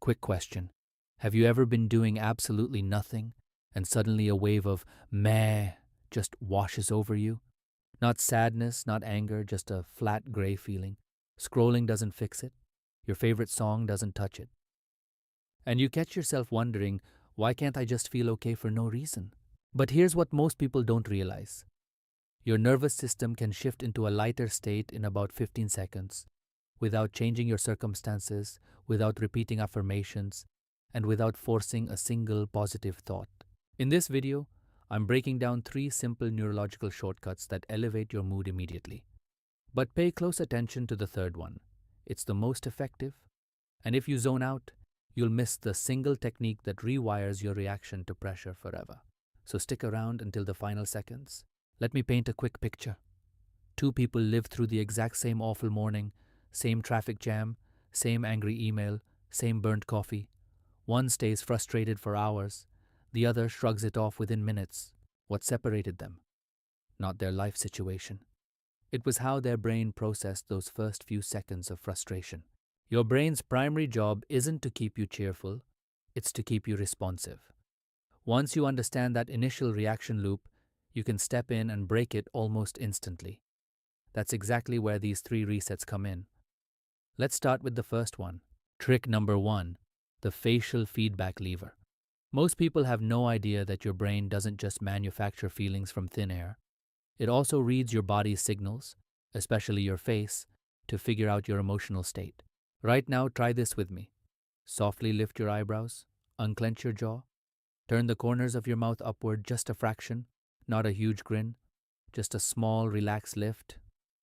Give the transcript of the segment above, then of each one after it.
Quick question. Have you ever been doing absolutely nothing and suddenly a wave of meh just washes over you? Not sadness, not anger, just a flat gray feeling. Scrolling doesn't fix it. Your favorite song doesn't touch it. And you catch yourself wondering, why can't I just feel okay for no reason? But here's what most people don't realize. Your nervous system can shift into a lighter state in about 15 seconds without changing your circumstances, without repeating affirmations, and without forcing a single positive thought. In this video, I'm breaking down 3 simple neurological shortcuts that elevate your mood immediately. But pay close attention to the third one. It's the most effective, and if you zone out, you'll miss the single technique that rewires your reaction to pressure forever. So stick around until the final seconds. Let me paint a quick picture. 2 people live through the exact same awful morning, same traffic jam, same angry email, same burnt coffee. One stays frustrated for hours, the other shrugs it off within minutes. What separated them? Not their life situation. It was how their brain processed those first few seconds of frustration. Your brain's primary job isn't to keep you cheerful, it's to keep you responsive. Once you understand that initial reaction loop, you can step in and break it almost instantly. That's exactly where these 3 resets come in. Let's start with the first one. Trick number 1, the facial feedback lever. Most people have no idea that your brain doesn't just manufacture feelings from thin air. It also reads your body's signals, especially your face, to figure out your emotional state. Right now, try this with me. Softly lift your eyebrows, unclench your jaw, turn the corners of your mouth upward just a fraction, not a huge grin, just a small, relaxed lift.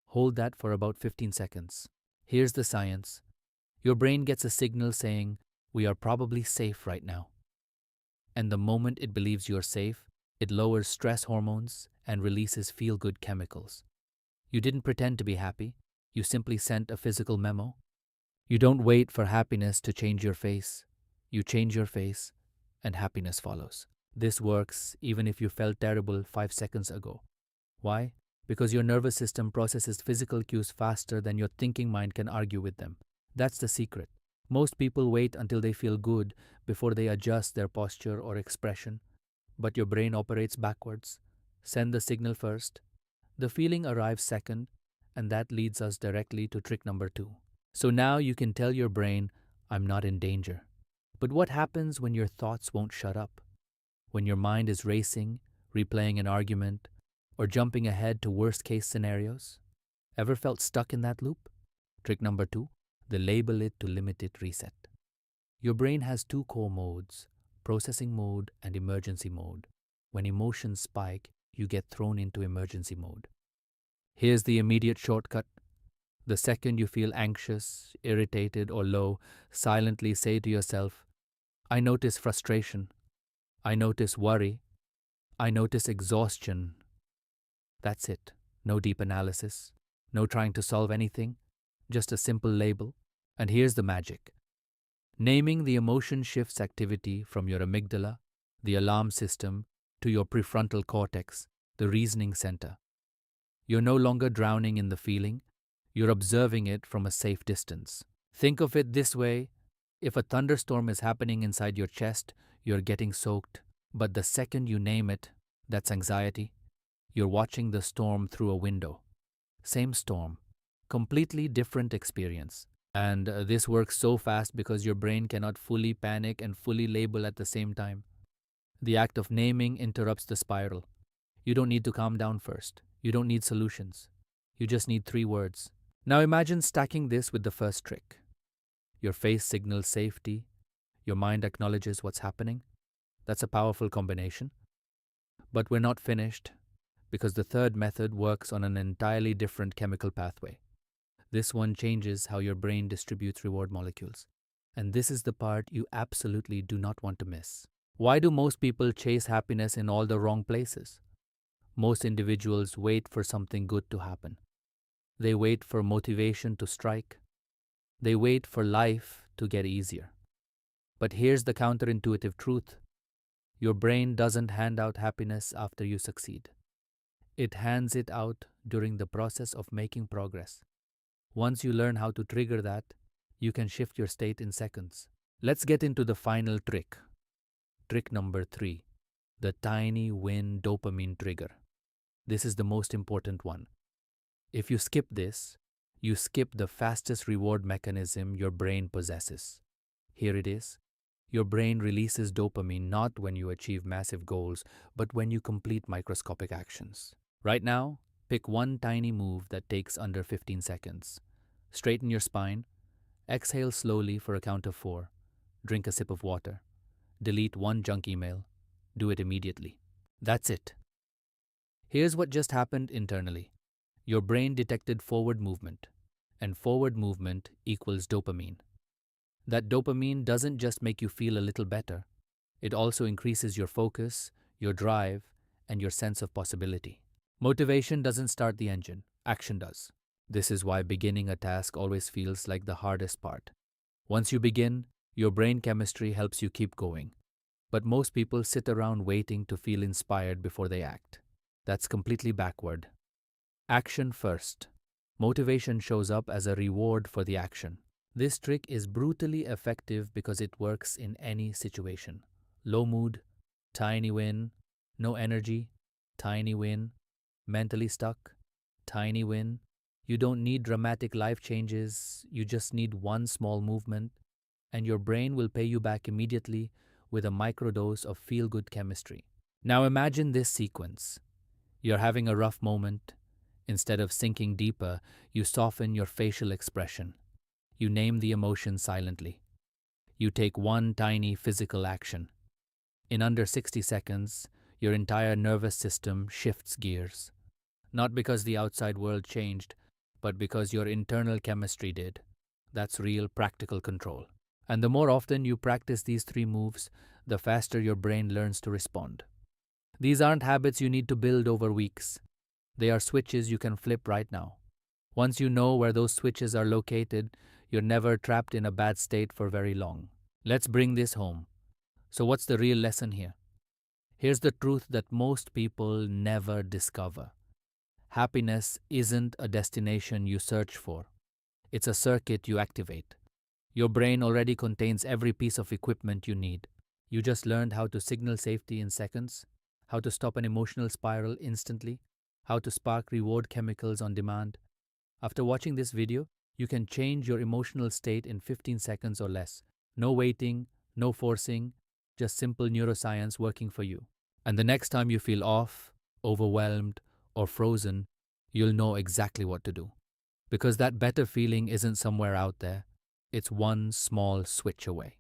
Hold that for about 15 seconds. Here's the science. Your brain gets a signal saying, we are probably safe right now. And the moment it believes you're safe, it lowers stress hormones and releases feel-good chemicals. You didn't pretend to be happy. You simply sent a physical memo. You don't wait for happiness to change your face. You change your face, and happiness follows. This works even if you felt terrible 5 seconds ago. Why? Because your nervous system processes physical cues faster than your thinking mind can argue with them. That's the secret. Most people wait until they feel good before they adjust their posture or expression. But your brain operates backwards. Send the signal first. The feeling arrives second, and that leads us directly to trick number 2. So now you can tell your brain, I'm not in danger. But what happens when your thoughts won't shut up? When your mind is racing, replaying an argument, or jumping ahead to worst-case scenarios? Ever felt stuck in that loop? Trick number 2, the label it to limit it reset. Your brain has 2 core modes, processing mode and emergency mode. When emotions spike, you get thrown into emergency mode. Here's the immediate shortcut. The second you feel anxious, irritated, or low, silently say to yourself, I notice frustration. I notice worry. I notice exhaustion. That's it. No deep analysis. No trying to solve anything. Just a simple label. And here's the magic. Naming the emotion shifts activity from your amygdala, the alarm system, to your prefrontal cortex, the reasoning center. You're no longer drowning in the feeling. You're observing it from a safe distance. Think of it this way. If a thunderstorm is happening inside your chest, you're getting soaked. But the second you name it, that's anxiety. You're watching the storm through a window. Same storm, completely different experience. And this works so fast because your brain cannot fully panic and fully label at the same time. The act of naming interrupts the spiral. You don't need to calm down first. You don't need solutions. You just need 3 words. Now imagine stacking this with the first trick. Your face signals safety. Your mind acknowledges what's happening. That's a powerful combination. But we're not finished, because the third method works on an entirely different chemical pathway. This one changes how your brain distributes reward molecules. And this is the part you absolutely do not want to miss. Why do most people chase happiness in all the wrong places? Most individuals wait for something good to happen. They wait for motivation to strike. They wait for life to get easier. But here's the counterintuitive truth. Your brain doesn't hand out happiness after you succeed. It hands it out during the process of making progress. Once you learn how to trigger that, you can shift your state in seconds. Let's get into the final trick. Trick number 3, the tiny win dopamine trigger. This is the most important one. If you skip this, you skip the fastest reward mechanism your brain possesses. Here it is. Your brain releases dopamine not when you achieve massive goals, but when you complete microscopic actions. Right now, pick one tiny move that takes under 15 seconds. Straighten your spine, exhale slowly for a count of 4, drink a sip of water, delete one junk email, do it immediately. That's it. Here's what just happened internally. Your brain detected forward movement, and forward movement equals dopamine. That dopamine doesn't just make you feel a little better, it also increases your focus, your drive, and your sense of possibility. Motivation doesn't start the engine, action does. This is why beginning a task always feels like the hardest part. Once you begin, your brain chemistry helps you keep going. But most people sit around waiting to feel inspired before they act. That's completely backward. Action first. Motivation shows up as a reward for the action. This trick is brutally effective because it works in any situation. Low mood, tiny win. No energy, tiny win. Mentally stuck, tiny win. You don't need dramatic life changes, you just need one small movement, and your brain will pay you back immediately with a microdose of feel-good chemistry. Now imagine this sequence. You're having a rough moment. Instead of sinking deeper, you soften your facial expression. You name the emotion silently. You take one tiny physical action. In under 60 seconds, your entire nervous system shifts gears. Not because the outside world changed, but because your internal chemistry did. That's real practical control. And the more often you practice these 3 moves, the faster your brain learns to respond. These aren't habits you need to build over weeks. They are switches you can flip right now. Once you know where those switches are located, you're never trapped in a bad state for very long. Let's bring this home. So what's the real lesson here? Here's the truth that most people never discover. Happiness isn't a destination you search for. It's a circuit you activate. Your brain already contains every piece of equipment you need. You just learned how to signal safety in seconds, how to stop an emotional spiral instantly, how to spark reward chemicals on demand. After watching this video, you can change your emotional state in 15 seconds or less. No waiting, no forcing, just simple neuroscience working for you. And the next time you feel off, overwhelmed, or frozen, you'll know exactly what to do. Because that better feeling isn't somewhere out there, it's one small switch away.